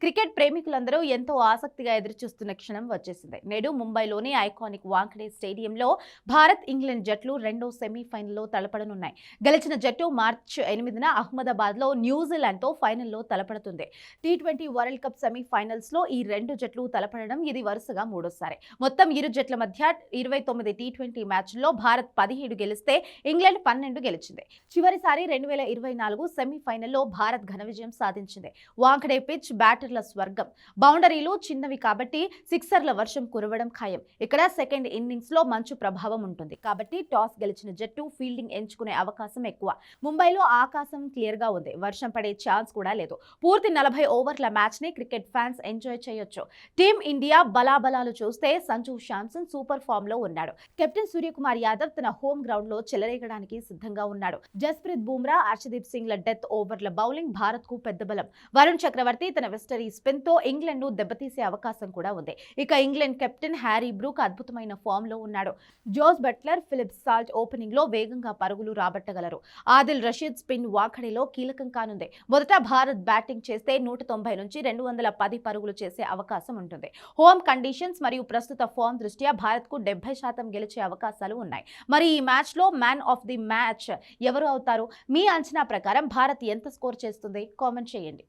Cricket ప్రేమికులందరూ ఎంతో ఆసక్తిగా ఎదురుచూస్తున్న క్షణం వచ్చేసింది. నేడు ముంబైలోని ఐకానిక్ వాంఖడే స్టేడియంలో భారత్, ఇంగ్లాండ్ జట్లు రెండో సెమీఫైనల్లో తలపడనున్నాయి. గెలిచిన జట్టు మార్చి 8న అహ్మదాబాద్లో న్యూజిలాండ్తో ఫైనల్లో తలపడుతుంది. టీ20 వరల్డ్ కప్ సెమీఫైనల్స్లో ఈ రెండు జట్లు తలపడడం ఇది వరుసగా మూడోసారి. మొత్తం ఇరు జట్ల మధ్య 29 టీ20 మ్యాచ్ల్లో భారత్ 17 గెలిస్తే ఇంగ్లాండ్ 12 గెలిచింది. చివరిసారి 2024 సెమీఫైనల్లో భారత్ ఘన విజయం సాధించింది. వాంఖడే పిచ్ బ్యాటర్ల స్వర్గం. బౌండరీలు చిన్నవి కాబట్టి సిక్సర్ల వర్షం కురవడం ఖాయం. ఇక్కడ సెకండ్ ఇన్నింగ్స్ లో మంచు ప్రభావం ఉంటుంది కాబట్టి టాస్ గెలిచిన జట్టు ఫీల్డింగ్ ఎంచుకునే అవకాశం ఎక్కువ. ముంబైలో ఆకాశం క్లియర్ గా ఉంది. వర్షం పడే ఛాన్స్ కూడా లేదు. పూర్తి 40 ఓవర్ల మ్యాచ్ ని క్రికెట్ ఫ్యాన్స్ ఎంజాయ్ చేయొచ్చు. టీం ఇండియా బలాబలాలు చూస్తే సంజు శాంసన్ సూపర్ ఫామ్ లో ఉన్నాడు. కెప్టెన్ సూర్యకుమార్ యాదవ్ తన హోమ్ గ్రౌండ్ లో చెలరేగడానికి సిద్ధంగా ఉన్నాడు. జస్ప్రీత్ బుమ్రా, హర్షదీప్ సింగ్ ల డెత్ ఓవర్ల బౌలింగ్ భారత్ కు పెద్ద బలం. వరుణ్ చక్రవర్తి తన వెస్టరీ స్పిన్ తో ఇంగ్లాండ్ ను దెబ్బతీసే అవకాశం కూడా ఉంది. ఇక ఇంగ్లాండ్ కెప్టెన్ హ్యారీ బ్రూక్ అద్భుతమైన ఫామ్ లో ఉన్నాడు. Jos Buttler, Philip Salt opening లో వేగంగా పరుగులు రాబట్టగలరు. ఆదిల్ రషీద్ స్పిన్ వాఖడేలో కీలకం కానుంది. మొదట భారత్ బ్యాటింగ్ చేస్తే 190 నుంచి 210 పరుగులు చేసే అవకాశం ఉంటుంది. హోమ్ కండిషన్స్ మరియు ప్రస్తుత ఫామ్ దృష్ట్యా భారత్ కు 70% గెలిచే అవకాశాలు ఉన్నాయి. మరి ఈ మ్యాచ్ లో మ్యాన్ ఆఫ్ ది మ్యాచ్ ఎవరు అవుతారు? మీ అంచనా ప్రకారం భారత్ ఎంత స్కోర్ చేస్తుంది? కామెంట్ చేయండి.